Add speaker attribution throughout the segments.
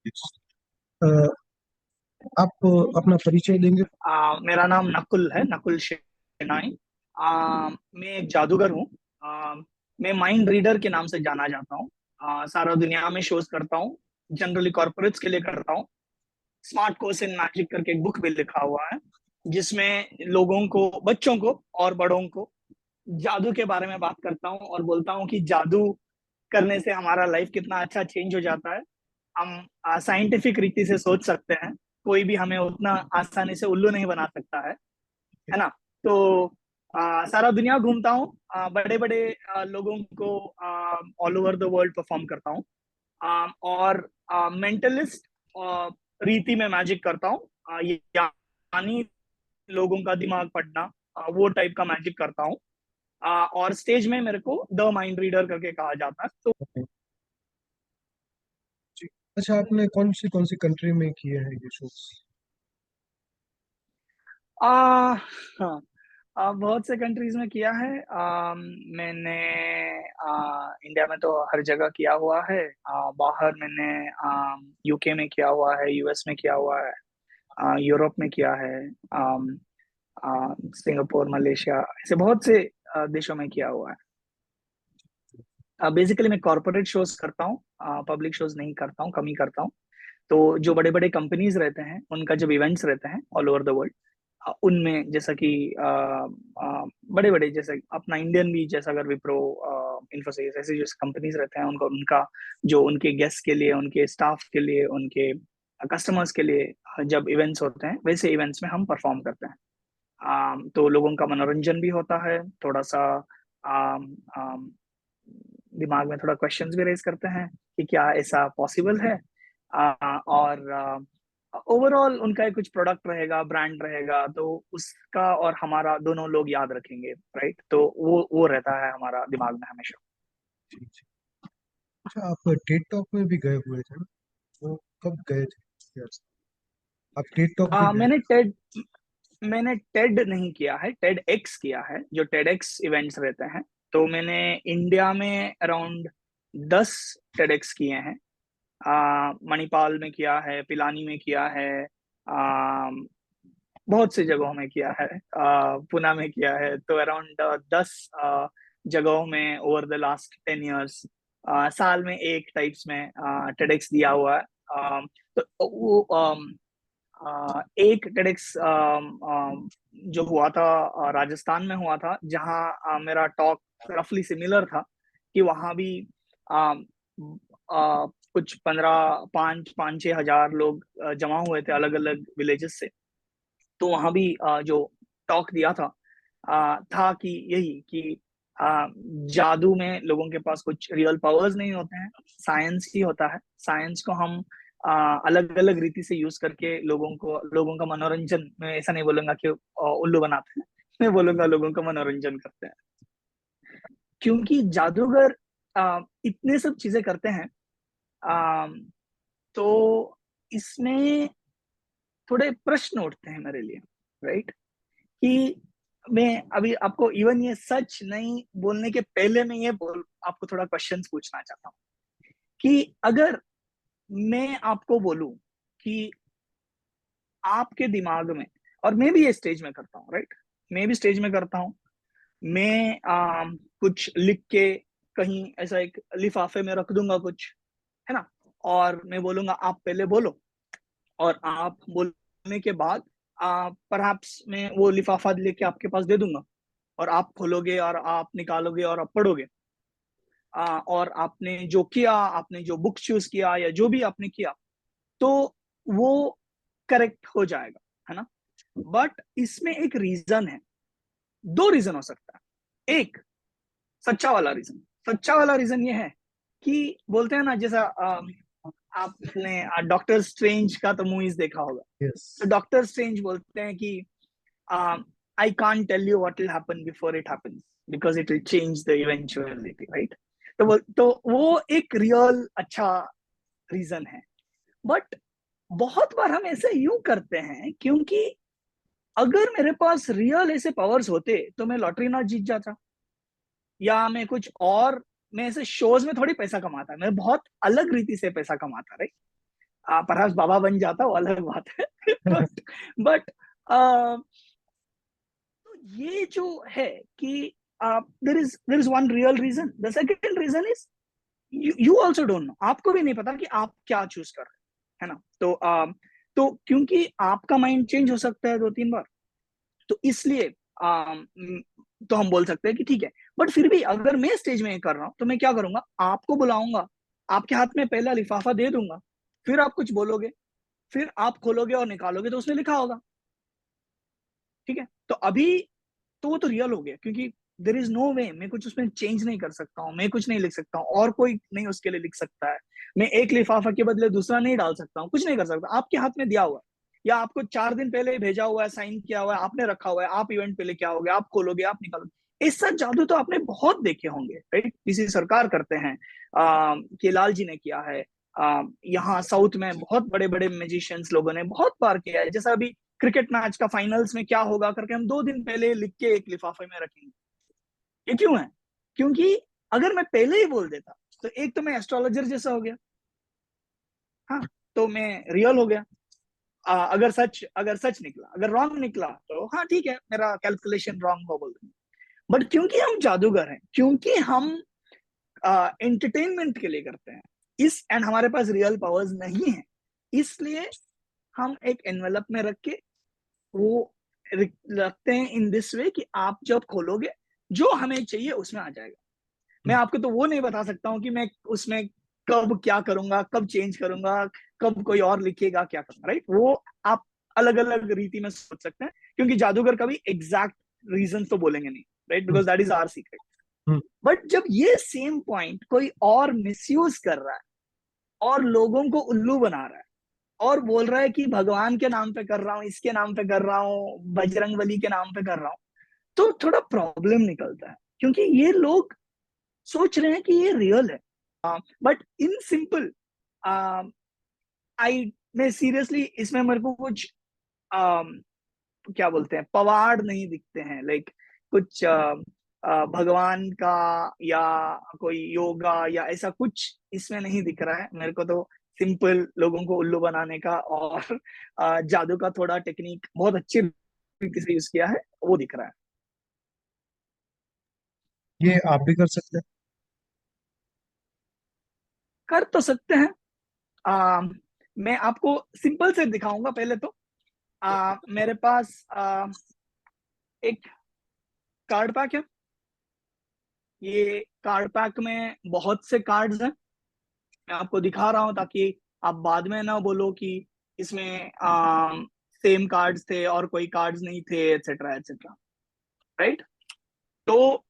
Speaker 1: अ, आप अपना परिचय देंगे?
Speaker 2: मेरा नाम नकुल है, नकुल शेनाई। मैं एक जादूगर हूँ। आ, मैं माइंड रीडर के नाम से जाना जाता हूँ। सारा दुनिया में शोज करता हूँ। जनरली कॉर्पोरेट्स के लिए करता हूँ। स्मार्ट कोर्स इन मैजिक करके एक बुक भी लिखा हुआ है, जिसमें लोगों को, बच्चों को और बड़ों को जादू के बारे में बात करता हूँ और बोलता हूँ कि जादू करने से हमारा लाइफ कितना अच्छा चेंज हो जाता है। हम साइंटिफिक रीति से सोच सकते हैं। कोई भी हमें उतना आसानी से उल्लू नहीं बना सकता है ना। तो सारा दुनिया घूमता हूँ, बड़े बड़े लोगों को all over the world perform करता हूँ। और मेंटलिस्ट रीति में मैजिक करता हूँ। यानी लोगों का दिमाग पढ़ना, वो टाइप का मैजिक करता हूँ। और स्टेज में मेरे को द माइंड रीडर करके कहा जाता है। तो
Speaker 1: जी। अच्छा, आपने कौन सी कंट्री में किए हैं ये शोज?
Speaker 2: आ, हाँ, बहुत से कंट्रीज में किया है। मैंने इंडिया में तो हर जगह किया हुआ है। बाहर मैंने यूके में किया हुआ है, यूएस में किया हुआ है, यूरोप में किया है, सिंगापुर, मलेशिया, ऐसे बहुत से देशों में किया हुआ है। बेसिकली मैं कॉर्पोरेट शोज करता हूँ, पब्लिक शोज नहीं करता हूँ, कम ही करता हूँ। तो जो बड़े बड़े कंपनीज रहते हैं, उनका जब इवेंट्स रहते हैं ऑल ओवर द वर्ल्ड, उनमें जैसा कि बड़े बड़े जैसे अपना इंडियन भी, जैसा अगर विप्रो, इन्फोसिस, ऐसे जो कंपनीज रहते हैं, उनका उनका जो उनके गेस्ट के लिए, उनके स्टाफ के लिए, उनके कस्टमर्स के लिए जब इवेंट्स होते हैं, वैसे इवेंट्स में हम परफॉर्म करते हैं। तो लोगों का मनोरंजन भी होता है थोड़ा सा। आम, आम, दिमाग में थोड़ा क्वेश्चंस भी रेज करते हैं कि क्या ऐसा पॉसिबल है। और ओवरऑल उनका एक कुछ प्रोडक्ट रहेगा, ब्रांड रहेगा, तो उसका और हमारा दोनों लोग याद रखेंगे, राइट। तो वो रहता है हमारा दिमाग में हमेशा।
Speaker 1: जी जी। अच्छा, आप टेड टॉक में भी गए हुए थे ना? वो कब गए थे? Yes. आप टेड टॉक भी
Speaker 2: आ,
Speaker 1: गए?
Speaker 2: मैंने टेड मैंने टेड नहीं किया है, टेड एक्स किया है, जो टेड एक्स इवेंट्स रहते हैं। तो मैंने इंडिया में अराउंड 10 टेड एक्स किए हैं। मणिपाल में किया है, पिलानी में किया है, आ, बहुत सी जगहों में किया है, पुणे में किया है। तो अराउंड 10 जगहों में ओवर द लास्ट 10 years, साल में एक टाइप्स में टेडेक्स दिया हुआ है। तो वो एक टेडेक्स जो हुआ था, राजस्थान में हुआ था, जहाँ मेरा टॉक रफली सिमिलर था। कि वहाँ भी अम, कुछ 5-6 हजार लोग जमा हुए थे अलग अलग विलेजेस से। तो वहां भी जो टॉक दिया था कि यही कि जादू में लोगों के पास कुछ रियल पावर्स नहीं होते हैं, साइंस ही होता है। साइंस को हम अलग अलग रीति से यूज करके लोगों का मनोरंजन, मैं ऐसा नहीं बोलूंगा कि उल्लू बनाते हैं, मैं बोलूंगा लोगों का मनोरंजन करते हैं। क्योंकि जादूगर इतने सब चीजें करते हैं, आ, तो इसमें थोड़े प्रश्न उठते हैं मेरे लिए, राइट। कि मैं अभी आपको इवन ये सच नहीं बोलने के पहले मैं ये बोल आपको थोड़ा क्वेश्चंस पूछना चाहता हूँ कि अगर मैं आपको बोलूं कि आपके दिमाग में, और मैं भी ये स्टेज में करता हूँ, राइट, मैं भी स्टेज में करता हूँ। मैं कुछ लिख के कहीं ऐसा एक लिफाफे में रख दूंगा कुछ, है ना। और मैं बोलूंगा आप पहले बोलो, और आप बोलने के बाद परहैप्स मैं वो लिफाफा लेके आपके पास दे दूंगा, और आप खोलोगे और आप निकालोगे और आप पढ़ोगे। और आपने जो किया, आपने जो बुक चूज किया या जो भी आपने किया, तो वो करेक्ट हो जाएगा, है ना। बट इसमें एक रीजन है, दो रीजन हो सकता है। एक सच्चा वाला रीजन, सच्चा वाला रीजन ये है कि बोलते हैं ना, जैसा आपने डॉक्टर स्ट्रेंज का तो मूवीज देखा होगा।
Speaker 1: यस।
Speaker 2: तो डॉक्टर स्ट्रेंज बोलते हैं कि I can't tell you what will happen before it happens, because it will change the eventuality, right. तो वो एक रियल अच्छा रीजन है। बट बहुत बार हम ऐसे यूं करते हैं, क्योंकि अगर मेरे पास रियल ऐसे पावर्स होते तो मैं लॉटरी ना जीत जाता, या मैं कुछ और, मैं ऐसे शोज में थोड़ी पैसा कमाता, मैं बहुत अलग रीति से पैसा कमाता, राइट। परहाप्स बाबा बन जाता, वो अलग बात है। बट तो ये जो है कि there is one real reason, the second reason is you also don't know, आपको भी नहीं पता कि आप क्या चूज कर रहे हैं, है ना। तो क्योंकि आपका माइंड चेंज हो सकता है 2-3 बार, तो इसलिए तो हम बोल सकते हैं कि ठीक है। बट फिर भी अगर मैं स्टेज में कर रहा हूं तो मैं क्या करूंगा, आपको बुलाऊंगा, आपके हाथ में पहला लिफाफा दे दूंगा, फिर आप कुछ बोलोगे, फिर आप खोलोगे और निकालोगे तो उसमें लिखा होगा, ठीक है। तो अभी तो वो तो रियल हो गया, क्योंकि देर इज नो वे, मैं कुछ उसमें चेंज नहीं कर सकता हूँ, मैं कुछ नहीं लिख सकता हूँ, और कोई नहीं उसके लिए लिख सकता है। मैं एक लिफाफा के बदले दूसरा नहीं डाल सकता हूँ, कुछ नहीं कर सकता, आपके हाथ में दिया हुआ है, या आपको 4 दिन पहले भेजा हुआ है, साइन किया हुआ है, आपने रखा हुआ है, आप इवेंट पे लेके आओगे, आप खोलोगे, आप निकालोगे। इस सब जादू तो आपने बहुत देखे होंगे, राइट। किसी सरकार करते हैं, केलाल जी ने किया है, यहाँ साउथ में बहुत बड़े बड़े म्यूजिशियंस लोगों ने बहुत बार किया है। जैसा अभी क्रिकेट मैच का फाइनल्स में क्या होगा करके हम 2 दिन पहले लिख के एक लिफाफे में रखेंगे। ये क्यों है? क्योंकि अगर मैं पहले ही बोल देता तो एक तो मैं एस्ट्रोलॉजर जैसा हो गया, हाँ, तो मैं रियल हो गया। अगर सच निकला, अगर रॉन्ग निकला तो हाँ ठीक है, मेरा कैलकुलेशन रॉन्ग हो बोल दूंगा। बट क्योंकि हम जादूगर हैं, क्योंकि हम एंटरटेनमेंट के लिए करते हैं, इस एंड हमारे पास रियल पावर्स नहीं है, इसलिए हम एक एनवेलप में रख के वो रखते हैं इन दिस वे कि आप जब खोलोगे जो हमें चाहिए उसमें आ जाएगा। मैं आपको तो वो नहीं बता सकता हूँ कि मैं उसमें कब क्या करूंगा, कब चेंज करूंगा, कब कोई और लिखेगा क्या करूंगा, राइट। वो आप अलग अलग रीति में सोच सकते हैं, क्योंकि जादूगर कभी एग्जैक्ट रीजन तो बोलेंगे नहीं, right, because that is our secret. But जब ये सेम पॉइंट कोई और मिसयूज कर रहा है और लोगों को उल्लू बना रहा है और बोल रहा है कि भगवान के नाम पे कर रहा हूँ, इसके नाम पे कर रहा हूँ, बजरंग बली के नाम पे कर रहा हूँ, तो थोड़ा प्रॉब्लम निकलता है, क्योंकि ये लोग सोच रहे हैं कि ये रियल है। बट इन सिंपल आई मैं सीरियसली इसमें मेरे को कुछ क्या बोलते हैं, पवाड़ नहीं दिखते हैं, लाइक कुछ भगवान का या कोई योगा या ऐसा कुछ इसमें नहीं दिख रहा है मेरे को। तो सिंपल लोगों को उल्लू बनाने का और जादू का थोड़ा टेक्निक बहुत अच्छी तरीके से यूज किया है, वो दिख रहा है।
Speaker 1: ये आप भी कर सकते हैं।
Speaker 2: कर तो सकते हैं। आ, मैं आपको सिंपल से दिखाऊंगा पहले तो। मेरे पास एक कार्ड पैक है। ये कार्ड पैक में बहुत से कार्ड्स हैं, मैं आपको दिखा रहा हूं ताकि आप बाद में ना बोलो कि इसमें सेम कार्ड्स थे और कोई कार्ड्स नहीं थे, एटसेट्रा एटसेट्रा, राइट। तो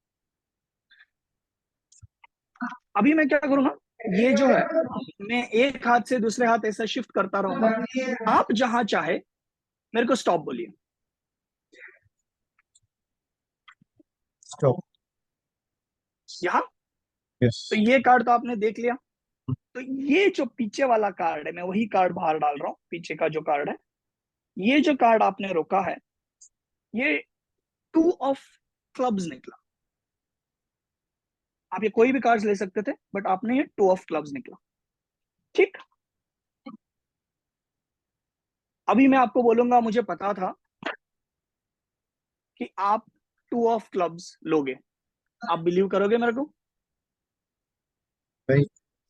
Speaker 2: अभी मैं क्या करूंगा, ये जो है मैं एक हाथ से दूसरे हाथ ऐसा शिफ्ट करता रहूंगा, आप जहां चाहे मेरे को स्टॉप बोलिए।
Speaker 1: स्टॉप।
Speaker 2: यहाँ,
Speaker 1: यस।
Speaker 2: तो ये कार्ड तो आपने देख लिया। तो ये जो पीछे वाला कार्ड है, मैं वही कार्ड बाहर डाल रहा हूँ, पीछे का जो कार्ड है, ये जो कार्ड आपने रोका है, ये 2 ऑफ क्लब्स निकला। आप ये कोई भी कार्ड ले सकते थे, बट आपने ये 2 ऑफ क्लब्स निकला, ठीक। अभी मैं आपको बोलूंगा, मुझे पता था कि आप 2 ऑफ क्लब्स लोगे, आप बिलीव करोगे मेरे को?
Speaker 1: भाई,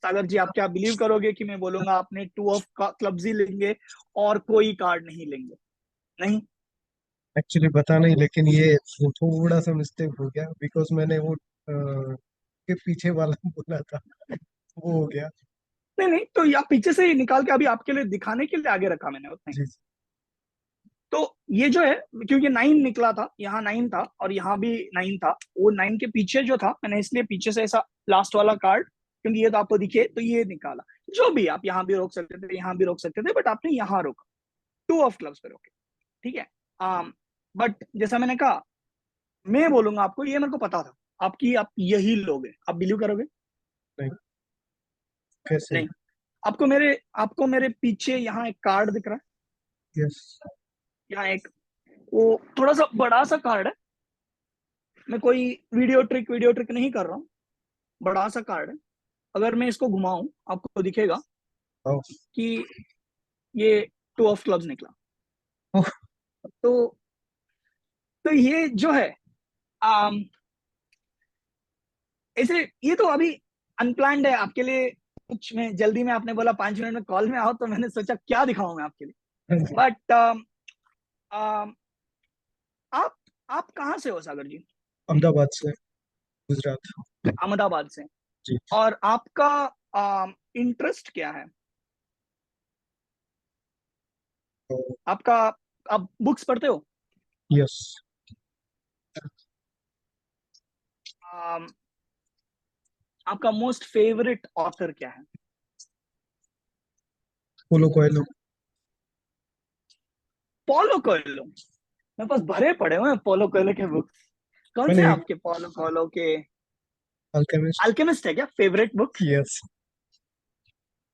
Speaker 2: सागर जी, आप क्या बिलीव करोगे कि मैं बोलूंगा आपने 2 ऑफ क्लब्स ही लेंगे और कोई कार्ड नहीं लेंगे? नहीं।
Speaker 1: एक्चुअली पता नहीं, लेकिन ये थोड़ा सा मिस्टेक हो गया, बिकॉज मैंने वो के पीछे वाला बोला था, वो हो गया।
Speaker 2: नहीं नहीं, तो आप पीछे से ही निकाल के अभी आपके लिए दिखाने के लिए आगे रखा मैंने, उतना ही।
Speaker 1: जी।
Speaker 2: तो ये जो है, क्योंकि 9 निकला था, यहाँ 9 था और यहाँ भी 9 था, वो 9 के पीछे जो था, मैंने इसलिए पीछे से ऐसा लास्ट वाला कार्ड, क्योंकि ये तो आपको दिखे तो ये निकाला। जो भी, आप यहाँ भी रोक सकते थे, यहाँ भी रोक सकते थे, बट आपने यहाँ रोका, 2 ऑफ क्लब्स पे रोके, ठीक है। बट जैसा मैंने कहा, मैं बोलूंगा आपको, ये मेरे को पता था आपकी, आप यही लोगे, आप बिलीव करोगे?
Speaker 1: नहीं। कैसे?
Speaker 2: नहीं। आपको मेरे पीछे यहाँ एक कार्ड दिख रहा है,
Speaker 1: यस।
Speaker 2: यहाँ एक, वो थोड़ा सा बड़ा सा कार्ड है। मैं कोई वीडियो ट्रिक नहीं कर रहा हूँ, बड़ा सा कार्ड है। अगर मैं इसको घुमाऊं, आपको दिखेगा
Speaker 1: आओ।
Speaker 2: कि ये टू ऑफ क्लब्स निकला।
Speaker 1: ओह,
Speaker 2: तो ये जो है, आम, ऐसे ये तो अभी अनप्लान्ड है आपके लिए। कुछ में जल्दी में आपने बोला 5 मिनट में कॉल में आओ, तो मैंने सोचा क्या दिखाऊं मैं आपके लिए।
Speaker 1: हाँ जी।
Speaker 2: बट आप आप कहाँ से हो सागर जी?
Speaker 1: अहमदाबाद से, गुजरात।
Speaker 2: अहमदाबाद से।
Speaker 1: जी।
Speaker 2: और आपका इंटरेस्ट क्या है?
Speaker 1: तो
Speaker 2: आपका, आप बुक्स पढ़ते हो?
Speaker 1: यस।
Speaker 2: आम, आपका मोस्ट फेवरेट ऑथर क्या है?
Speaker 1: पोलो कोएल्हो।
Speaker 2: Paulo Coelho. मेरे पास भरे पड़े हुए हैं पॉलो कोएल्हो के बुक्स। कौन से
Speaker 1: मैंने
Speaker 2: हैं
Speaker 1: एक
Speaker 2: आपके पॉलो कोएल्हो के?
Speaker 1: अल्केमिस्ट।
Speaker 2: अल्केमिस्ट है क्या फेवरेट बुक?
Speaker 1: यस,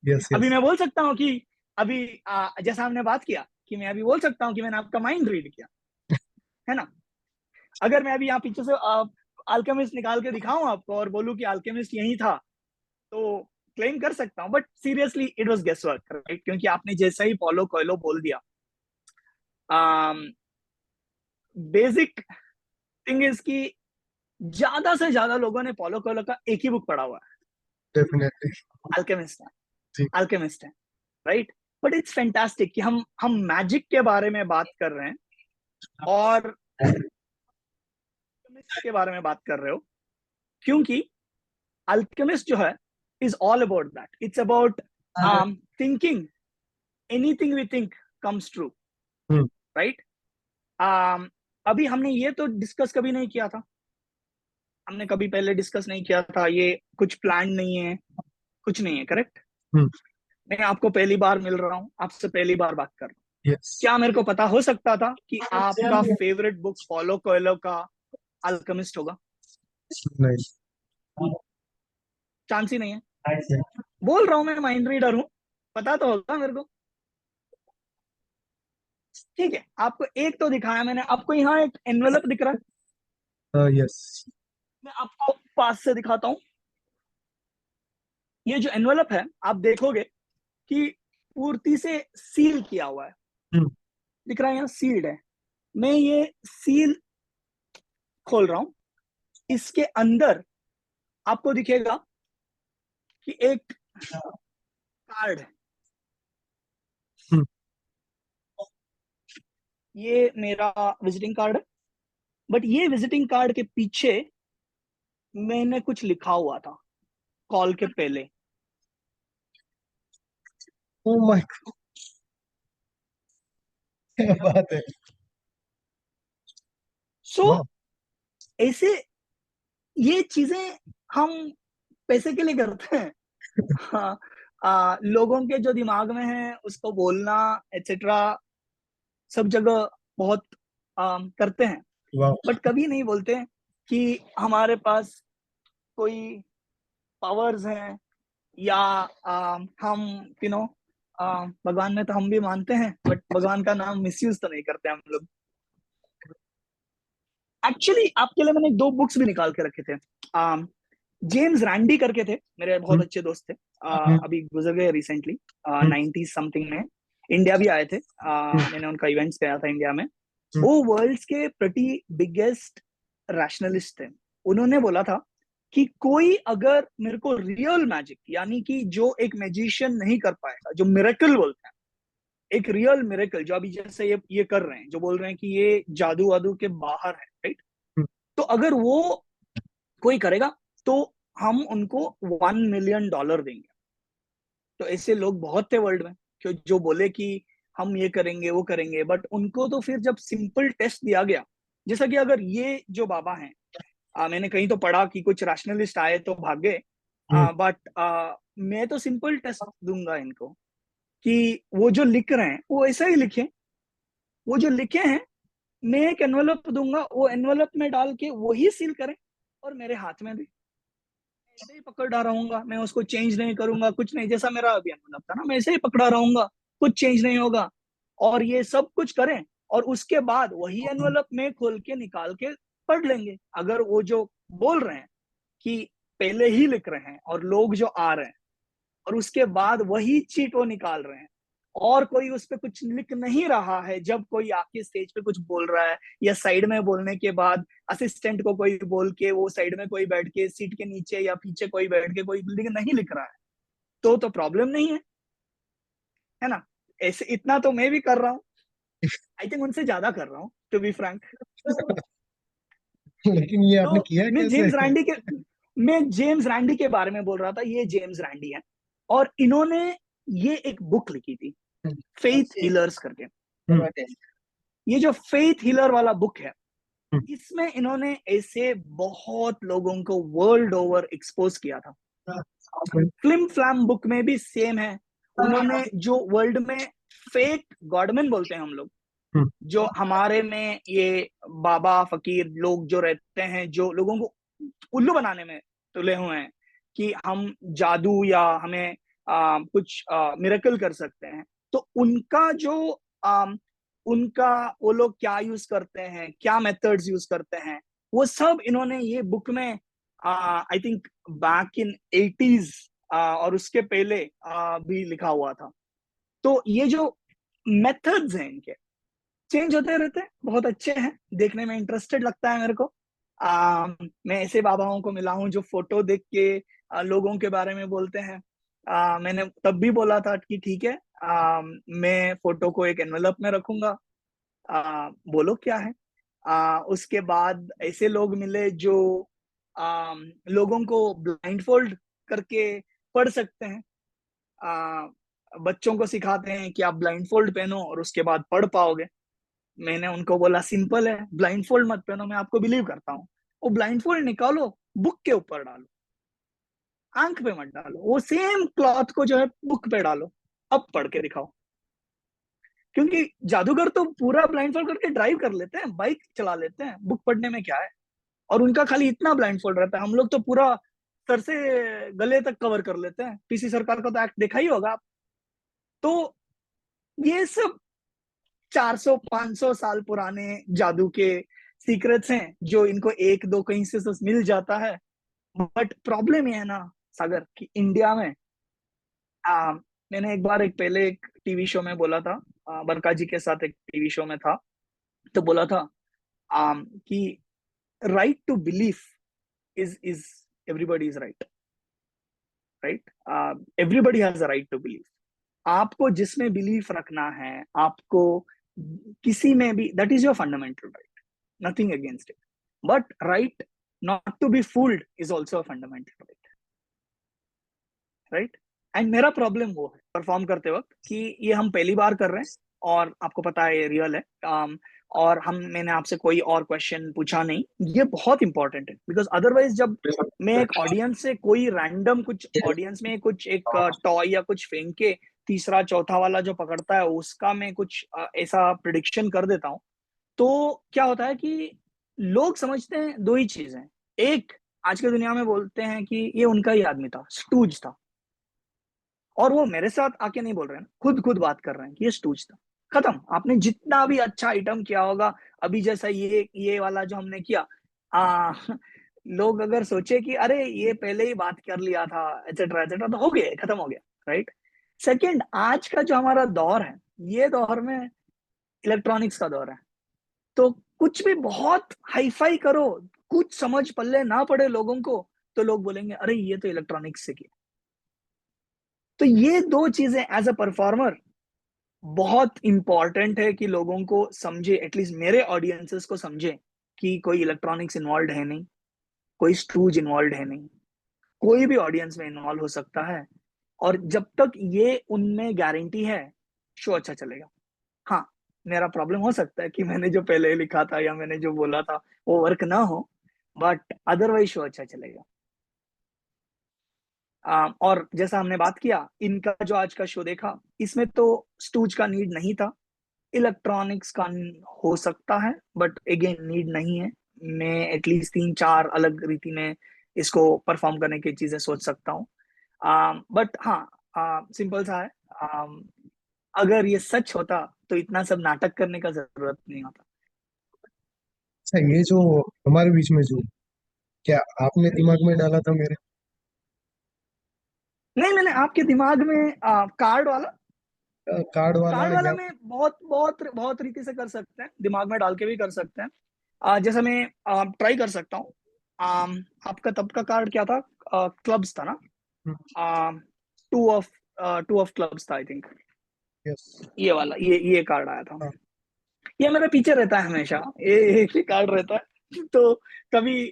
Speaker 1: यस,
Speaker 2: अभी
Speaker 1: यस।
Speaker 2: मैं बोल सकता हूँ कि अभी जैसा हमने बात किया, कि मैं अभी बोल सकता हूँ कि मैंने आपका माइंड रीड किया, है ना? अगर मैं अभी यहाँ पीछे से अल्केमिस्ट निकाल के दिखाऊं आपको और बोलूं कि अल्केमिस्ट यही था, तो क्लेम कर सकता हूँ। But seriously it was guesswork, right? क्योंकि आपने जैसा ही पॉलो कोएल्हो बोल दिया, बेसिक थिंग इज कि ज्यादा से ज्यादा लोगों ने पॉलो कोएल्हो का एक ही बुक पढ़ा हुआ है,
Speaker 1: डेफिनेटली।
Speaker 2: अल्केमिस्ट है।
Speaker 1: जी।
Speaker 2: अल्केमिस्ट है, राइट? बट इट्स फैंटास्टिक कि हम मैजिक के बारे में बात कर रहे हैं और अल्केमिस्ट के बारे में बात कर रहे हो, क्योंकि अल्केमिस्ट जो है is all about that. It's about thinking anything we think comes true,
Speaker 1: hmm.
Speaker 2: Right? अभी हमने ये तो डिस्कस कभी नहीं किया था, हमने कभी पहले डिस्कस नहीं किया था, ये कुछ प्लान नहीं है, कुछ नहीं है, करेक्ट?
Speaker 1: हम्म।
Speaker 2: मैं आपको पहली बार मिल रहा हूँ, आपसे पहली बार बात कर रहा हूँ।
Speaker 1: यस।
Speaker 2: क्या मेरे को पता हो सकता था कि आपका फेवरेट बुक पॉलो कोएल्हो का अल्केमिस्ट होगा?
Speaker 1: नहीं।
Speaker 2: चांस ही नहीं है। बोल रहा हूँ मैं माइंड रीडर हूँ, पता तो होगा मेरे को। ठीक है, आपको एक तो दिखाया मैंने, आपको यहाँ एक एनवेलप दिख रहा है,
Speaker 1: यस।
Speaker 2: मैं आपको पास से दिखाता हूँ। ये जो एनवेलप है, आप देखोगे कि पूर्ति से सील किया हुआ है,
Speaker 1: हम्म।
Speaker 2: दिख रहा है यहाँ सील्ड है। मैं ये सील खोल रहा हूँ, इसके अंदर आपको दिखेगा कि एक कार्ड है।
Speaker 1: हम्म।
Speaker 2: ये मेरा विजिटिंग कार्ड है, बट ये विजिटिंग कार्ड के पीछे मैंने कुछ लिखा हुआ था कॉल के पहले।
Speaker 1: ओ माय, क्या बात है।
Speaker 2: सो
Speaker 1: वाह।
Speaker 2: ऐसे ये चीजें हम पैसे के लिए करते हैं। हाँ, लोगों के जो दिमाग में है उसको बोलना एटसेट्रा सब जगह बहुत करते हैं,
Speaker 1: वाह।
Speaker 2: बट कभी नहीं बोलते कि हमारे पास कोई पावर्स हैं, या हम यू नो भगवान में तो हम भी मानते हैं, बट भगवान का नाम मिसयूज तो नहीं करते हम लोग। एक्चुअली आपके लिए मैंने 2 बुक्स भी निकाल के रखे थे। जेम्स रैंडी करके थे, मेरे बहुत
Speaker 1: हम्म।
Speaker 2: अच्छे दोस्त थे,
Speaker 1: हम्म।
Speaker 2: अभी गुजर गए रिसेंटली,
Speaker 1: हम्म।
Speaker 2: 90 समथिंग में। इंडिया भी आए थे,
Speaker 1: हम्म।
Speaker 2: मैंने उनका इवेंट्स किया था इंडिया में।
Speaker 1: हम्म।
Speaker 2: वो वर्ल्ड्स के प्रति बिगेस्ट रैशनलिस्ट थे। उन्होंने बोला था कि कोई अगर मेरे को रियल मैजिक, यानी कि जो एक मैजिशियन नहीं कर पाएगा, जो मिरेकल बोलते हैं, एक रियल मिरेकल जो अभी जैसे ये कर रहे हैं, जो बोल रहे हैं कि ये जादू वादू के बाहर है, राइट?
Speaker 1: हम्म।
Speaker 2: तो अगर वो कोई करेगा, तो हम उनको $1 मिलियन देंगे। तो ऐसे लोग बहुत थे वर्ल्ड में, जो बोले कि हम ये करेंगे वो करेंगे, बट उनको तो फिर जब सिंपल टेस्ट दिया गया, जैसा कि अगर ये जो बाबा हैं, मैंने कहीं तो पढ़ा कि कुछ रैशनलिस्ट आए तो भाग गए,
Speaker 1: हम्म।
Speaker 2: बट मैं तो सिंपल टेस्ट दूंगा इनको कि वो जो लिख रहे हैं वो ऐसा ही लिखे। वो जो लिखे हैं, मैं एक एनवलप दूंगा, वो एनवलप में डाल के वही सील करें, और मेरे हाथ में भी ऐसे ही पकड़ा रहूंगा, मैं उसको चेंज नहीं करूंगा, कुछ नहीं। जैसा मेरा अभी एनवलप था ना, मैं ऐसे ही पकड़ा रहूंगा, कुछ चेंज नहीं होगा। और ये सब कुछ करें, और उसके बाद वही एनवलप में खोल के निकाल के पढ़ लेंगे। अगर वो जो बोल रहे हैं कि पहले ही लिख रहे हैं और लोग जो आ रहे हैं, और उसके बाद वही चीट वो निकाल रहे हैं, और कोई उस पे कुछ लिख नहीं रहा है, जब कोई आके स्टेज पे कुछ बोल रहा है, या साइड में बोलने के बाद असिस्टेंट को कोई बोल के वो साइड में कोई बैठ के सीट के नीचे या पीछे कोई बैठ के कोई नहीं लिख रहा है, तो प्रॉब्लम नहीं है ना? ऐसे इतना तो मैं भी कर रहा हूँ, आई थिंक उनसे ज्यादा कर रहा हूँ टू बी फ्रैंक।
Speaker 1: लेकिन ये आपने
Speaker 2: तो
Speaker 1: किया
Speaker 2: मैं
Speaker 1: कैसे?
Speaker 2: जेम्स रैंडी के मैं जेम्स रैंडी के बारे में बोल रहा था, ये जेम्स रैंडी है, और इन्होंने ये एक बुक लिखी थी, फेथ हीलर्स करके। ये जो फेथ हीलर वाला बुक है, इसमें इन्होंने ऐसे बहुत लोगों को वर्ल्ड ओवर एक्सपोज किया था। फ्लिम फ्लैम बुक में भी सेम है, उन्होंने जो वर्ल्ड में फेक गॉडमैन बोलते हैं हम लोग, जो हमारे में ये बाबा फकीर लोग जो रहते हैं, जो लोगों को उल्लू बनाने में तुले हुए हैं कि हम जादू या हमें कुछ मिरेकल कर सकते हैं, तो उनका जो उनका वो लोग क्या यूज करते हैं, क्या मेथड्स यूज करते हैं, वो सब इन्होंने ये बुक में I think back in 80s और उसके पहले भी लिखा हुआ था। तो ये जो मेथड्स हैं इनके चेंज होते रहते हैं, बहुत अच्छे हैं, देखने में इंटरेस्टेड लगता है मेरे को। मैं ऐसे बाबाओं को मिला हूँ जो फोटो देख के लोगों के बारे में बोलते हैं। मैंने तब भी बोला था कि ठीक है, मैं फोटो को एक एनवेलप में रखूंगा, बोलो क्या है। उसके बाद ऐसे लोग मिले जो लोगों को ब्लाइंड फोल्ड करके पढ़ सकते हैं। बच्चों को सिखाते हैं कि आप ब्लाइंड फोल्ड पहनो और उसके बाद पढ़ पाओगे। मैंने उनको बोला सिंपल है, ब्लाइंड फोल्ड मत पहनो, मैं आपको बिलीव करता हूँ। वो ब्लाइंड फोल्ड निकालो, बुक के ऊपर डालो, आंख पे मत डालो, वो सेम क्लॉथ को जो है बुक पे डालो, अब पढ़ के दिखाओ। क्योंकि जादूगर तो पूरा ब्लाइंड फोल्ड करके ड्राइव कर लेते हैं, बाइक चला लेते हैं, बुक पढ़ने में क्या है। और उनका खाली इतना ब्लाइंड फोल्ड रहता है, हम लोग तो पूरा सर से गले तक कवर कर लेते हैं। पीसी सरकार का तो एक्ट देखा ही होगा आप। तो ये सब 400-500 साल पुराने जादू के सीक्रेट्स हैं, जो इनको एक दो कहीं से तो मिल जाता है। बट प्रॉब्लम ये है ना सागर, कि इंडिया में आ, मैंने एक बार पहले एक टीवी शो में बोला था, बरका जी के साथ एक टीवी शो में था, तो बोला था कि right to belief is everybody is right, right, everybody has a right to believe. आपको जिसमें बिलीफ रखना है, आपको किसी में भी, that is your fundamental right, nothing against it. But right not to be fooled is also a fundamental right, right. And मेरा problem वो है परफॉर्म करते वक्त कि ये हम पहली बार कर रहे हैं, और आपको पता है ये रियल है। और मैंने आपसे कोई और क्वेश्चन पूछा नहीं, ये बहुत इंपॉर्टेंट है, बिकॉज अदरवाइज जब मैं एक ऑडियंस से कोई रैंडम कुछ ऑडियंस में कुछ एक टॉय या कुछ फेंक के तीसरा चौथा वाला जो पकड़ता है उसका मैं कुछ ऐसा प्रिडिक्शन कर देता हूँ, तो क्या होता है कि लोग समझते हैं दो ही चीजें। एक, आज की दुनिया में बोलते हैं कि ये उनका ही आदमी था, स्टूज था, और वो मेरे साथ आके नहीं बोल रहे हैं, खुद खुद बात कर रहे हैं कि ये स्टूज था। खत्म, आपने जितना भी अच्छा आइटम किया होगा, अभी जैसा ये वाला जो हमने किया, आ, लोग अगर सोचे कि अरे ये पहले ही बात कर लिया था, एटसेट्रा एटसेट्रा, तो हो गया, खत्म हो गया, राइट। सेकंड, आज का जो हमारा दौर है, ये दौर में इलेक्ट्रॉनिक्स का दौर है, तो कुछ भी बहुत हाईफाई करो, कुछ समझ पल्ले ना पड़े लोगों को, तो लोग बोलेंगे अरे ये तो इलेक्ट्रॉनिक्स से किया। तो ये दो चीजें एज अ परफॉर्मर बहुत इंपॉर्टेंट है कि लोगों को समझे, एटलीस्ट मेरे ऑडियंसेस को समझे कि कोई इलेक्ट्रॉनिक्स इन्वॉल्व है नहीं, कोई स्टूज इन्वॉल्व है नहीं, कोई भी ऑडियंस में इन्वॉल्व हो सकता है। और जब तक ये उनमें गारंटी है, शो अच्छा चलेगा। हाँ, मेरा प्रॉब्लम हो सकता है कि मैंने जो पहले लिखा था या मैंने जो बोला था वो वर्क ना हो, बट अदरवाइज शो अच्छा चलेगा। और जैसा हमने बात किया, इनका जो आज का शो देखा, इसमें तो स्टूज का नीड नहीं था, इलेक्ट्रॉनिक्स का हो सकता है, बट अगेन नीड नहीं है। मैं एटलीस्ट 3-4 अलग रीति में इसको परफॉर्म करने की चीजें सोच सकता हूँ। बट हाँ, सिंपल सा है, अगर ये सच होता तो इतना सब नाटक करने का जरूरत नहीं होता।
Speaker 1: अच्छा, ये जो हमारे बीच में जो, क्या आपने दिमाग में डाला था मेरे?
Speaker 2: नहीं, मैंने आपके दिमाग में कार्ड वाला
Speaker 1: कार्ड वाला
Speaker 2: कार्ड वाला
Speaker 1: या?
Speaker 2: में बहुत बहुत बहुत रीति से कर सकते हैं, दिमाग में डाल के भी कर सकते हैं। जैसे मैं ट्राई कर सकता हूँ। आपका तब का कार्ड क्या था? क्लब्स था ना? Two of two of clubs था आई थिंक।
Speaker 1: यस।
Speaker 2: ये वाला, ये कार्ड आया था।
Speaker 1: हाँ।
Speaker 2: ये मेरे पीछे रहता है हमेशा, ये एक ही कार्ड रहता है। तो कभी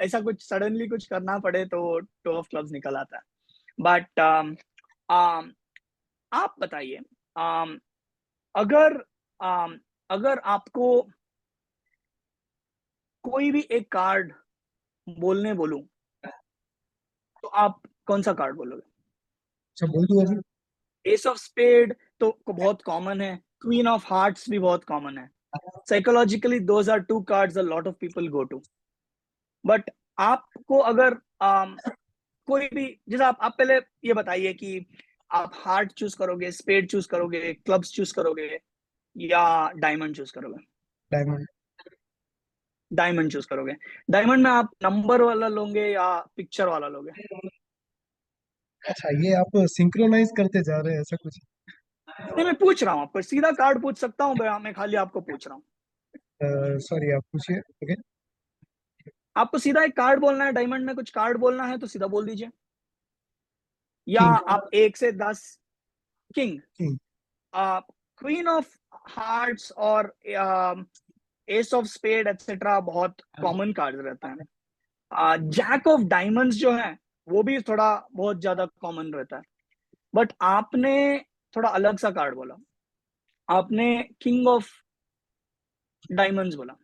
Speaker 2: ऐसा कुछ सडनली कुछ करना पड़े तो टू ऑफ क्लब्स निकल आता है। बट आप बताइए, um, अगर um, अगर आपको कोई भी एक कार्ड बोलने बोलूं तो आप कौन सा कार्ड बोलोगे?
Speaker 1: अच्छा, बोल दूं अभी?
Speaker 2: एस ऑफ स्पेड तो बहुत कॉमन है, क्वीन ऑफ हार्ट्स भी बहुत कॉमन है। Psychologically those are two cards a lot of people go to. But आपको अगर कोई भी, जैसे आप पहले ये बताइए कि आप हार्ट चूज करोगे, स्पेड चूज करोगे, क्लब्स चूज करोगे, या डायमंड चूज करोगे?
Speaker 1: डायमंड।
Speaker 2: डायमंड चूज करोगे। डायमंड में आप नंबर वाला लोगे या पिक्चर वाला लोगे?
Speaker 1: अच्छा, ये आप सिंक्रोनाइज करते जा रहे हैं ऐसा कुछ?
Speaker 2: नहीं, मैं पूछ रहा हूँ आपको, सीधा कार्ड पूछ सकता हूँ मैं खाली आपको पूछ रहा हूँ।
Speaker 1: सॉरी, आप पूछिए। ओके।
Speaker 2: आपको सीधा एक कार्ड बोलना है, डायमंड में कुछ कार्ड बोलना है तो सीधा बोल दीजिए, या
Speaker 1: किंग।
Speaker 2: आप 1 से 10। King,
Speaker 1: king.
Speaker 2: Queen of hearts और एस ऑफ स्पेड एक्सेट्रा बहुत कॉमन कार्ड रहते हैं। जैक ऑफ डायमंड्स जो है वो भी थोड़ा बहुत ज्यादा कॉमन रहता है। बट आपने थोड़ा अलग सा कार्ड बोला, आपने किंग ऑफ डायमंड्स बोला।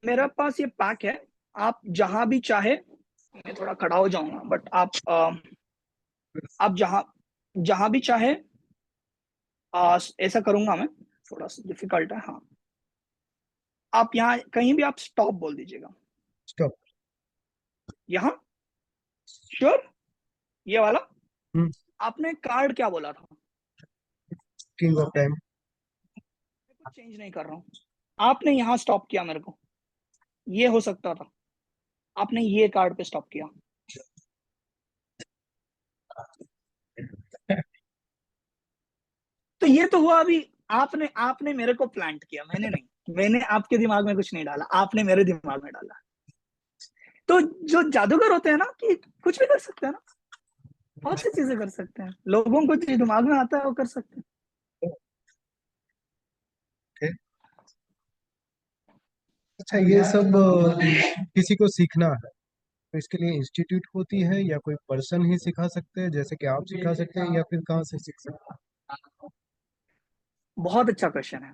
Speaker 2: मेरे पास ये पैक है, आप जहां भी चाहे, मैं थोड़ा खड़ा हो जाऊंगा बट आप जहां जहां भी चाहे, ऐसा करूंगा मैं, थोड़ा सा डिफिकल्ट है हाँ। आप यहाँ कहीं भी आप स्टॉप बोल दीजिएगा।
Speaker 1: स्टॉप।
Speaker 2: यहाँ श्योर? ये वाला?
Speaker 1: हम्म।
Speaker 2: आपने कार्ड क्या बोला था?
Speaker 1: King of time.
Speaker 2: मैं कुछ चेंज नहीं कर रहा हूँ, आपने यहाँ स्टॉप किया मेरे को, ये हो सकता था, आपने ये कार्ड पे स्टॉप किया। तो ये तो हुआ अभी, आपने आपने मेरे को प्लांट किया, मैंने नहीं, मैंने आपके दिमाग में कुछ नहीं डाला, आपने मेरे दिमाग में डाला। तो जो जादूगर होते हैं ना, कि कुछ भी कर सकते हैं ना, बहुत सी चीजें कर सकते हैं, लोगों को जो दिमाग में आता है वो कर सकते हैं।
Speaker 1: ओके। अच्छा, ये सब किसी को सीखना है तो इसके लिए इंस्टीट्यूट होती है या कोई पर्सन ही सिखा सकते हैं, जैसे कि आप सिखा सकते हैं, या फिर कहाँ से सीख सकते
Speaker 2: बहुत अच्छा क्वेश्चन है।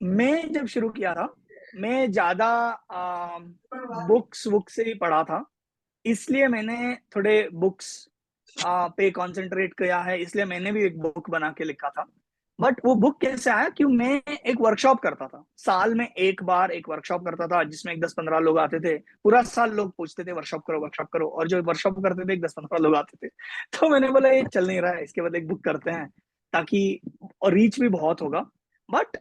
Speaker 2: मैं जब शुरू किया था, मैं ज्यादा बुक्स बुक से ही पढ़ा था, इसलिए मैंने थोड़े बुक्स पे कंसंट्रेट किया है, इसलिए मैंने भी एक बुक बना के लिखा था। बट वो बुक कैसे आया, कि मैं एक वर्कशॉप करता था, साल में एक बार एक वर्कशॉप करता था, जिसमें एक 10-15 लोग आते थे। पूरा साल लोग पूछते थे वर्कशॉप करो वर्कशॉप करो, और जो वर्कशॉप करते थे एक 10-15 लोग आते थे। तो मैंने बोला ये चल नहीं रहा है, इसके बाद एक बुक करते हैं, ताकि, और रीच भी बहुत होगा। बट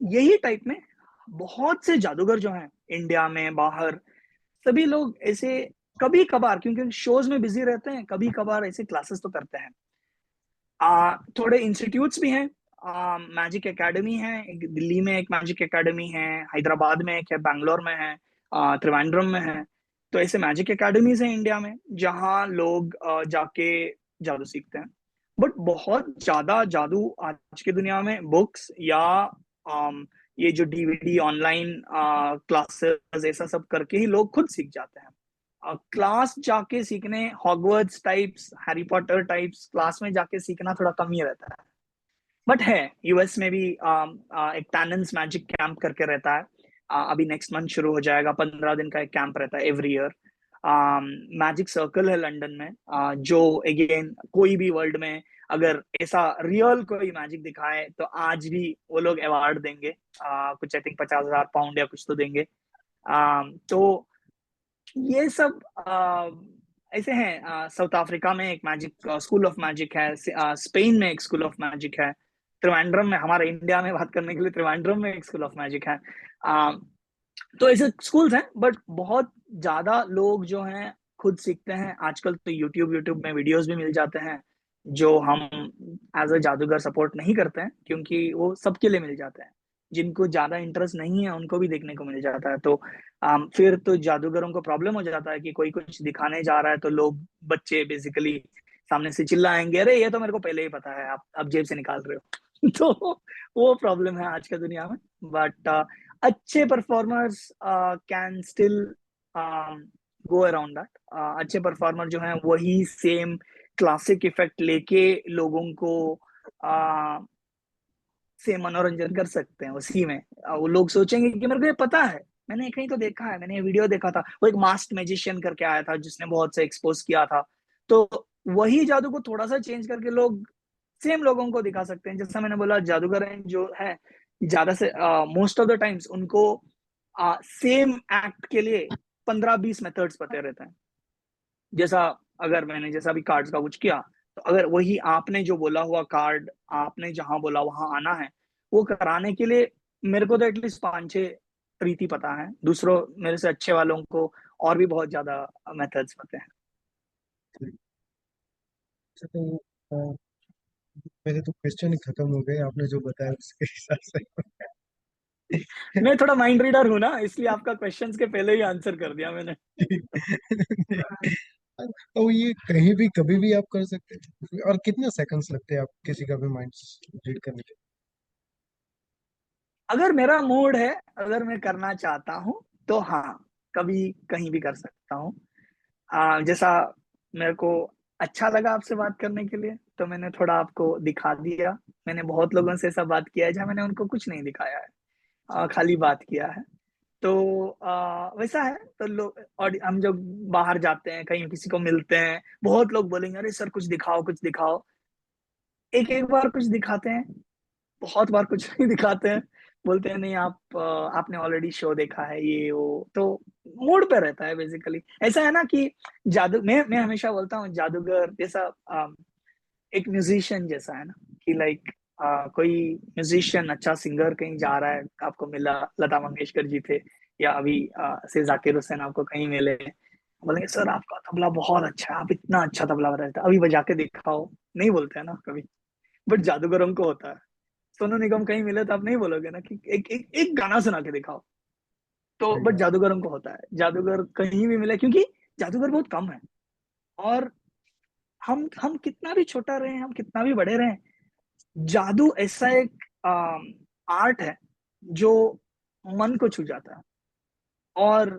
Speaker 2: यही टाइप में बहुत से जादूगर जो हैं इंडिया में, बाहर, सभी लोग ऐसे कभी कभार, क्योंकि शोज में बिजी रहते हैं, कभी कभार ऐसे क्लासेस तो करते हैं। थोड़े इंस्टीट्यूट्स भी हैं। मैजिक एकेडमी है, एक दिल्ली में एक मैजिक एकेडमी है, हैदराबाद में एक है, बैंगलोर में है, त्रिवेंद्रम में है। तो ऐसे मैजिक एकेडमीज हैं इंडिया में, जहाँ लोग जाके जादू सीखते हैं। बट बहुत ज्यादा जादू आज की दुनिया में बुक्स या ये जो डीवीडी ऑनलाइन क्लासेस ऐसा सब करके ही लोग खुद सीख जाते हैं। क्लास जाके सीखने, Hogwarts types, Harry Potter types class में जाके सीखना थोड़ा कम ही रहता है। बट है, यूएस में भी एक टैनन्स मैजिक कैंप करके रहता है। अभी नेक्स्ट मंथ शुरू हो जाएगा, 15 दिन का एक कैंप रहता है एवरी ईयर। मैजिक सर्कल है लंदन में, जो अगेन कोई भी वर्ल्ड में अगर ऐसा रियल कोई मैजिक दिखाए तो आज भी वो लोग अवार्ड देंगे, कुछ आई थिंक 50,000 पाउंड या कुछ तो देंगे। तो ये सब ऐसे हैं। साउथ अफ्रीका में एक मैजिक स्कूल ऑफ मैजिक है, स्पेन में एक स्कूल ऑफ मैजिक है, त्रिवेंद्रम में, हमारे इंडिया में बात करने के लिए त्रिवेंद्रम में एक स्कूल ऑफ मैजिक है। तो ऐसे स्कूल्स हैं, बट बहुत ज्यादा लोग जो हैं खुद सीखते हैं। आजकल तो यूट्यूब यूट्यूब में वीडियोस भी मिल जाते हैं, जो हम एज अ जादूगर सपोर्ट नहीं करते हैं, क्योंकि वो सबके लिए मिल जाते हैं। जिनको ज्यादा इंटरेस्ट नहीं है उनको भी देखने को मिल जाता है। तो फिर तो जादूगरों को प्रॉब्लम हो जाता है कि कोई कुछ दिखाने जा रहा है तो लोग, बच्चे बेसिकली सामने से चिल्लाएंगे, अरे ये तो मेरे को पहले ही पता है, आप जेब से निकाल रहे हो। तो वो प्रॉब्लम है आज के दुनिया में। बट अच्छे performers can still go around that. अच्छे परफॉर्मर जो हैं वही सेम क्लासिक इफेक्ट लेके लोगों को आ, से मनोरंजन कर सकते हैं उसी में। वो लोग सोचेंगे कि मेरे को ये पता है, मैंने कहीं तो देखा है, मैंने ये वीडियो देखा था, वो एक मास्क मैजिशियन करके आया था जिसने बहुत से एक्सपोज किया था। तो वही जादू को थोड़ा सा चेंज करके लोग सेम लोगों को दिखा सकते हैं। जैसा मैंने बोला, जादूगर हैं जो है, ज्यादा से मोस्ट ऑफ द टाइम्स उनको सेम एक्ट के लिए 15-20 मेथड्स पते रहते हैं। जैसा, अगर मैंने जैसा भी कार्ड्स का कुछ किया, तो अगर वही आपने जो बोला हुआ कार्ड, आपने जहां बोला वहां आना है, वो कराने के लिए मेरे को तो एटलीस्ट 5-6 रीति पता है। दूसरों मेरे से अच्छे वालों को और भी बहुत ज्यादा मेथड्स पते हैं।
Speaker 1: अच्छा, तो मेरे तो क्वेश्चन ही खत्म हो गए आपने जो बताया उसके हिसाब से।
Speaker 2: मैं थोड़ा माइंड रीडर हूं ना, इसलिए आपका क्वेश्चंस के पहले ही आंसर कर दिया मैंने।
Speaker 1: तो ये कहीं भी कभी भी आप कर सकते हैं, और कितने सेकंड्स लगते हैं आप किसी का भी माइंड रीड करने के?
Speaker 2: अगर मेरा मूड है, अगर मैं करना चाहता हूँ, तो हाँ, कभी कहीं भी कर सकता हूँ। जैसा मेरे को अच्छा लगा आपसे बात करने के लिए, तो मैंने थोड़ा आपको दिखा दिया। मैंने बहुत लोगों से ऐसा बात किया है जहाँ मैंने उनको कुछ नहीं दिखाया है, खाली बात किया है। तो वैसा है। तो लोग, और हम जब बाहर जाते हैं, कहीं किसी को मिलते हैं, बहुत लोग बोलेंगे अरे सर कुछ दिखाओ, कुछ दिखाओ। एक एक बार कुछ दिखाते हैं, बहुत बार कुछ नहीं दिखाते हैं। बोलते हैं नहीं, आपने ऑलरेडी शो देखा है, ये वो। तो मूड पे रहता है बेसिकली। ऐसा है ना कि जादू, मैं हमेशा बोलता हूँ जादूगर जैसा एक म्यूजिशियन जैसा है ना, कि लाइक कोई म्यूजिशियन, अच्छा सिंगर कहीं जा रहा है, आपको मिला, लता मंगेशकर जी थे, या अभी से जाकिर हुसैन आपको कहीं मिले, बोलेंगे सर आपका तबला बहुत अच्छा है, आप इतना अच्छा तबला बजाते हैं, अभी बजा के दिखाओ। नहीं बोलते हैं ना कभी। बट जादूगरों को होता है। सोनू निगम कहीं मिले तो आप नहीं बोलोगे ना कि एक गाना सुना के दिखाओ। तो
Speaker 1: सही
Speaker 2: बट
Speaker 1: बात।
Speaker 2: जादूगरों को होता है, जादूगर कहीं भी मिले, क्योंकि जादूगर बहुत कम है। और हम कितना भी छोटा रहे, हम कितना भी बड़े रहे, जादू ऐसा एक आर्ट है जो मन को छू जाता है और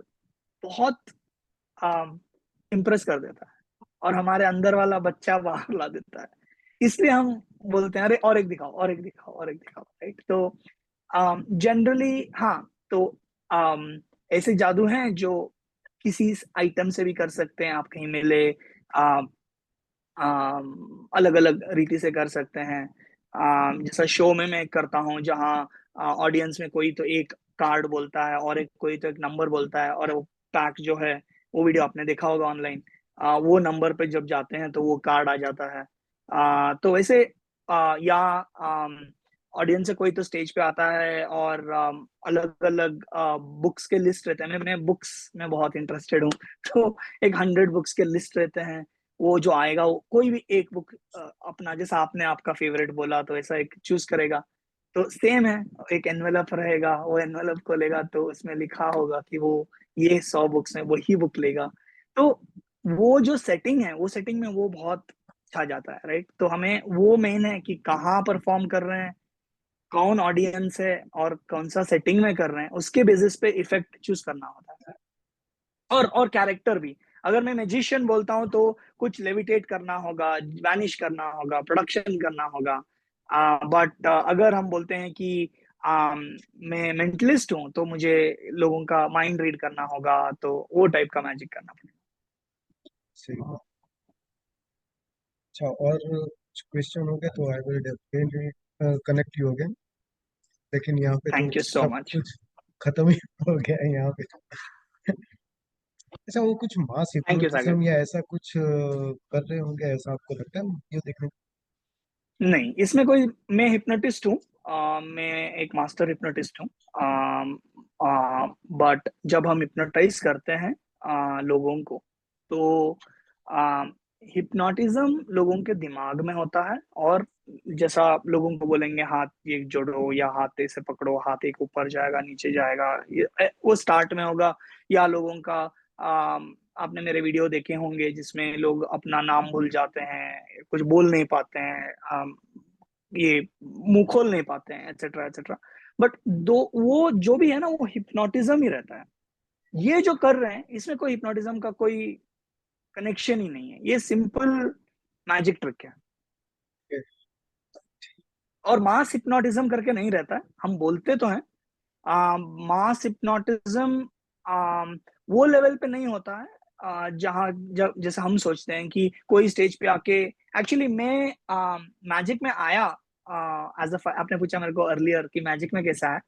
Speaker 2: बहुत इम्प्रेस कर देता है, और हमारे अंदर वाला बच्चा बाहर ला देता है। इसलिए हम बोलते हैं अरे और एक दिखाओ, और एक दिखाओ, और एक दिखाओ, राइट? तो जनरली हाँ। तो ऐसे जादू हैं जो किसी आइटम से भी कर सकते हैं, आप कहीं मिले, अलग अलग रीति से कर सकते हैं। जैसा शो में मैं करता हूँ, जहाँ ऑडियंस में कोई तो एक कार्ड बोलता है और एक कोई तो एक नंबर बोलता है, और वो पैक जो है, वो वीडियो आपने देखा होगा ऑनलाइन, वो नंबर पे जब जाते हैं तो वो कार्ड आ जाता है। तो वैसे या ऑडियंस से कोई तो स्टेज पे आता है और अलग अलग बुक्स के लिस्ट रहते हैं। मैं बुक्स में बहुत इंटरेस्टेड हूँ। तो एक 100 बुक्स के लिस्ट रहते हैं। वो जो आएगा, वो कोई भी एक बुक अपना, जैसा आपने आपका फेवरेट बोला तो ऐसा एक चूज करेगा। तो सेम है, एक एनवेलप रहेगा, वो एनवेलप खोलेगा तो उसमें लिखा होगा कि वो ये 100 बुक्स में वही बुक लेगा। तो वो जो सेटिंग है, वो सेटिंग में वो बहुत छा जाता है, राइट? तो हमें वो मेन है कि कहाँ परफॉर्म कर रहे हैं, कौन ऑडियंस है, और कौन सा सेटिंग में कर रहे हैं, उसके बेसिस पे इफेक्ट चूज करना होता है। और कैरेक्टर भी, अगर मैं मैजिशियन बोलता हूँ तो कुछ लेविटेट करना होगा, वैनिश करना होगा, प्रोडक्शन करना होगा। बट अगर हम बोलते हैं कि मैं मेंटलिस्ट हूँ, तो मुझे लोगों का माइंड रीड करना होगा, तो वो टाइप का मैजिक करना पड़ेगा।
Speaker 1: सही बात। अच्छा, और कुछ क्वेश्चन हो गए तो I will definitely connect you again, लेकिन यहाँ पे तो
Speaker 2: थैंक यू सो
Speaker 1: सब
Speaker 2: मच।
Speaker 1: कुछ खत्म ही हो गया है यहाँ पे तो। अच्छा, वो कुछ मास
Speaker 2: थैंक यू सागर।
Speaker 1: हिप्नोटिज्म या ऐसा कुछ कर रहे होंगे, ऐसा आपको लगता है ये देखने?
Speaker 2: नहीं, इसमें कोई, मैं हिप्नोटिस्ट हूँ, मैं एक मास्टर हिप्नोटिस्ट हूँ। बट जब हम हिप्नोटाइज करते हैं लोगों को, तो हिप्नोटिज्म लोगों के दिमाग में होता है, और जैसा आप लोगों को बोलेंगे हाथ एक जोड़ो या हाथ ऐसे पकड़ो, हाथ एक ऊपर जाएगा नीचे जाएगा, वो स्टार्ट में होगा। या लोगों का आपने मेरे वीडियो देखे होंगे जिसमें लोग अपना नाम भूल जाते हैं, कुछ बोल नहीं पाते हैं, ये मुंह खोल नहीं पाते हैं, एटसेट्रा एटसेट्रा। बट दो वो जो भी है ना, वो हिप्नोटिज्म ही रहता है। ये जो कर रहे हैं इसमें कोई हिप्नोटिज्म का कोई कनेक्शन ही नहीं है, ये सिंपल मैजिक ट्रिक है। और मास हिप्नोटिज्म करके नहीं रहता है, हम बोलते तो हैं मास हिप्नोटिज्म वो लेवल पे नहीं होता है जहाँ जैसे हम सोचते हैं कि कोई स्टेज पे आके, एक्चुअली मैं मैजिक में आया एज अ, आपने पूछा मेरे को अर्लियर कि मैजिक में कैसा है।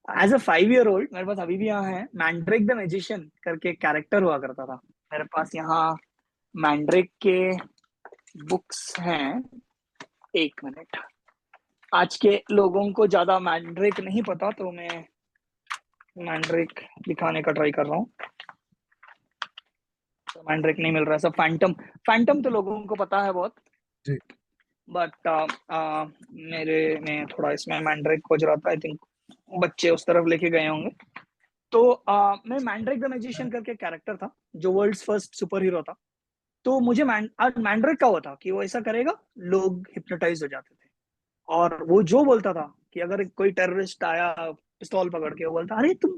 Speaker 2: एज अ 5 year old मेरे पास अभी भी यहाँ है, मैंड्रिक द मैजिशियन करके कैरेक्टर हुआ करता था मेरे पास यहाँ। मैंड्रिक के बुक्स हैं, 1 मिनट। आज के लोगों को ज्यादा मैंड्रिक नहीं पता, तो मैं मैंड्रिक दिखाने का ट्राई कर रहा हूँ। तो मैंड्रिक नहीं मिल रहा है, सब फैंटम। फैंटम तो लोगों को पता है बहुत,
Speaker 1: जी।
Speaker 2: बट मेरे में थोड़ा इसमें मैंड्रिक खोज रहा था, आई थिंक बच्चे उस तरफ लेके गए होंगे। तो मैं मैंड्रिक द मैजिशियन करके कैरेक्टर था जो वर्ल्ड्स फर्स्ट सुपर हीरो था। तो मुझे मैंड्रिक का हुआ था कि वो ऐसा करेगा, लोग हिप्नोटाइज हो जाते थे। और वो जो बोलता था कि अगर कोई टेररिस्ट आया पिस्तौल पकड़ के, वो बोलता अरे तुम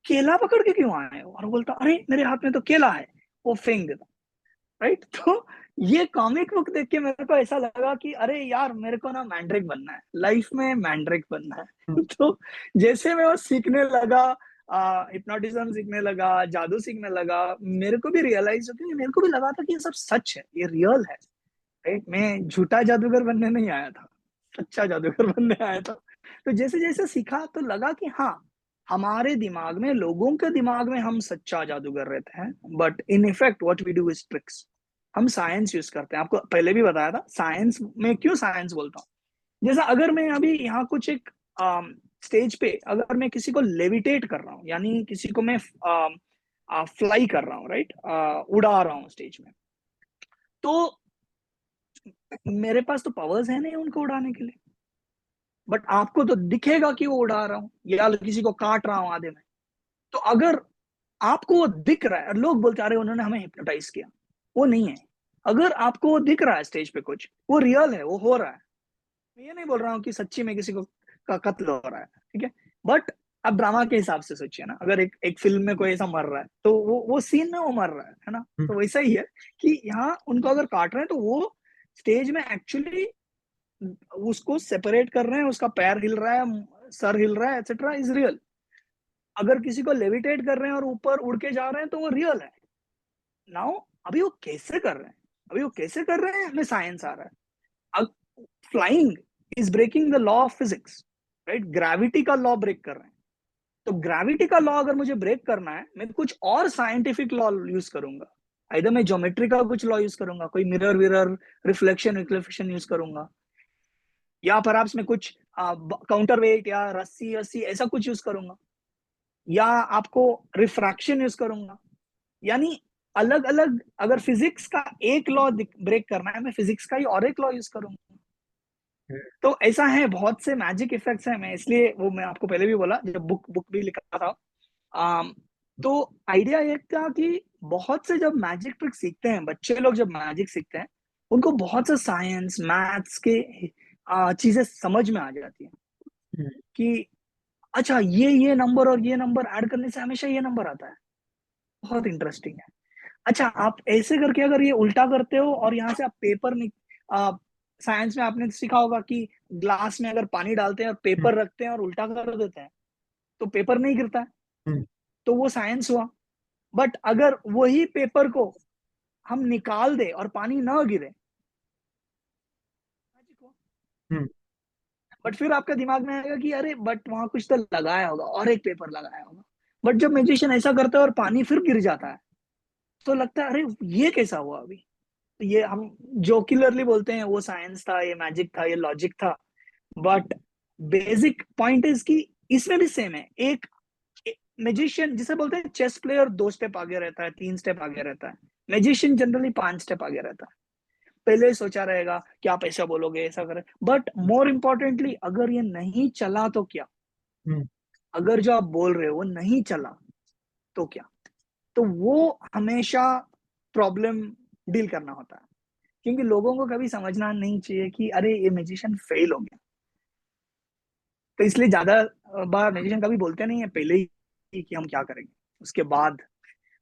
Speaker 2: केला पकड़ के क्यों आए हो, और वो बोलता अरे मेरे हाथ में तो केला है, वो फेंक देता। राइट। तो ये कॉमिक बुक देख के मेरे को ऐसा लगा कि अरे यार मेरे को ना मैंड्रिक बनना है, लाइफ में मैंड्रिक बनना है। तो जैसे मैं वो सीखने लगा, हिप्नोटिज्म सीखने लगा, जादू सीखने लगा, मेरे को भी रियलाइज हो कि मेरे को भी लगा था कि ये सब सच है, ये रियल है। राइट, मैं झूठा जादूगर बनने नहीं आया था, सच्चा जादूगर बनने आया था। तो जैसे जैसे सीखा तो लगा कि हाँ, हमारे दिमाग में, लोगों के दिमाग में हम सच्चा जादूगर रहते हैं, but in effect what we do is tricks. हम साइंस यूज करते हैं, आपको पहले भी बताया था साइंस में क्यों साइंस बोलता हूँ। जैसा अगर मैं अभी यहाँ कुछ एक स्टेज पे अगर मैं किसी को लेविटेट कर रहा हूँ, यानी किसी को मैं फ्लाई कर रहा हूँ, राइट, उड़ा रहा हूँ स्टेज में, तो मेरे पास तो पावर्स है नहीं उनको उड़ाने के लिए, बट आपको तो दिखेगा कि वो उड़ा रहा हूँ या किसी को काट रहा हूँ आधे में। तो अगर आपको वो दिख रहा है और लोग बोलते अरे उन्होंने हमें हिप्नोटाइज किया, वो नहीं है। अगर आपको वो दिख रहा है स्टेज पे कुछ, वो रियल है, वो हो रहा है। मैं ये नहीं बोल रहा हूँ कि सच्ची में किसी को का कत्ल हो रहा है, ठीक है, बट अब ड्रामा के हिसाब से सोचिए ना, अगर एक फिल्म में कोई ऐसा मर रहा है तो वो सीन में वो मर रहा है ना। तो वैसा ही है कि यहाँ उनको अगर काट रहे हैं तो वो स्टेज में एक्चुअली उसको सेपरेट कर रहे हैं, उसका पैर हिल रहा है, सर हिल रहा है, एटसेट्रा, इज रियल। अगर किसी को लेविटेट कर रहे हैं और ऊपर उड़ के जा रहे हैं तो वो रियल है। नाउ अभी वो कैसे कर रहे हैं, अभी वो कैसे कर रहे हैं, हमें साइंस आ रहा है। अब flying is breaking the law of physics, right, gravity का लॉ ब्रेक कर रहे हैं। तो ग्रेविटी का लॉ अगर मुझे ब्रेक करना है, मैं कुछ और साइंटिफिक लॉ यूज करूंगा। इधर मैं ज्योमेट्री का कुछ लॉ यूज करूंगा, कोई मिरर विरर, रिफ्लेक्शन रिफ्लेक्शन यूज करूंगा, या पर मैं कुछ काउंटर वेट या रस्सी रस्सी ऐसा कुछ यूज करूंगा, या आपको रिफ्रैक्शन यूज करूंगा। यानी अलग अलग, अगर फिजिक्स का एक लॉ ब्रेक करना है, मैं फिजिक्स का ही और एक लॉ यूज करूंगा। तो ऐसा है, बहुत से मैजिक इफेक्ट्स हैं। मैं इसलिए वो मैं आपको पहले भी बोला जब बुक बुक भी लिखा था। आम, तो आइडिया ये था कि बहुत से जब मैजिक ट्रिक सीखते हैं बच्चे लोग, जब मैजिक सीखते हैं उनको बहुत से साइंस मैथ्स के चीजें समझ में आ जाती है कि अच्छा ये नंबर और ये नंबर ऐड करने से हमेशा ये नंबर आता है, बहुत इंटरेस्टिंग है। अच्छा आप ऐसे करके अगर ये उल्टा करते हो और यहाँ से आप पेपर साइंस में आपने सीखा होगा कि ग्लास में अगर पानी डालते हैं और पेपर रखते हैं और उल्टा कर देते हैं तो पेपर नहीं गिरता है, तो वो साइंस हुआ। बट अगर वही पेपर को हम निकाल दे और पानी ना गिरे, मैजिक हुआ। बट फिर आपका दिमाग में आएगा कि अरे बट वहां कुछ तो लगाया होगा और एक पेपर लगाया होगा। बट जब मैजिशियन ऐसा करता है और पानी फिर गिर जाता है तो लगता है अरे ये कैसा हुआ अभी। तो ये हम जोक्युलरली बोलते हैं वो साइंस था, ये मैजिक था, ये लॉजिक था। बट बेसिक पॉइंट इज कि इसमें भी सेम है। एक मैजिशियन जिसे बोलते हैं चेस प्लेयर 2 स्टेप आगे रहता है, 3 स्टेप आगे रहता है, मैजिशियन जनरली 5 स्टेप आगे रहता है, पहले सोचा रहेगा कि आप ऐसा बोलोगे, ऐसा करें, बट मोर इम्पोर्टेंटली अगर ये नहीं चला तो क्या,
Speaker 1: हम्म,
Speaker 2: अगर जो आप बोल रहे हो वो नहीं चला तो क्या, तो वो हमेशा प्रॉब्लम डील करना होता है, क्योंकि लोगों को कभी समझना नहीं चाहिए कि अरे ये म्यूजिशियन फेल हो गया। तो इसलिए ज्यादा बार म्यूजिशियन कभी बोलते नहीं है पहले ही कि हम क्या करेंगे, उसके बाद,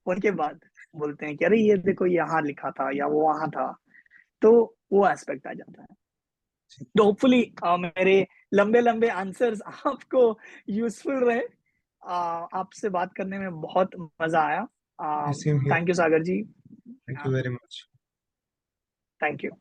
Speaker 2: उनके बाद बोलते हैं कि अरे ये देखो यहाँ लिखा था या वो वहां था, तो वो एस्पेक्ट आ जाता है। तो होपफुली मेरे लंबे लंबे आंसर्स आपको यूजफुल रहे। आपसे बात करने में बहुत मजा आया।
Speaker 1: Same here.
Speaker 2: Thank you Sagar ji.
Speaker 1: Thank you very much.
Speaker 2: Thank you.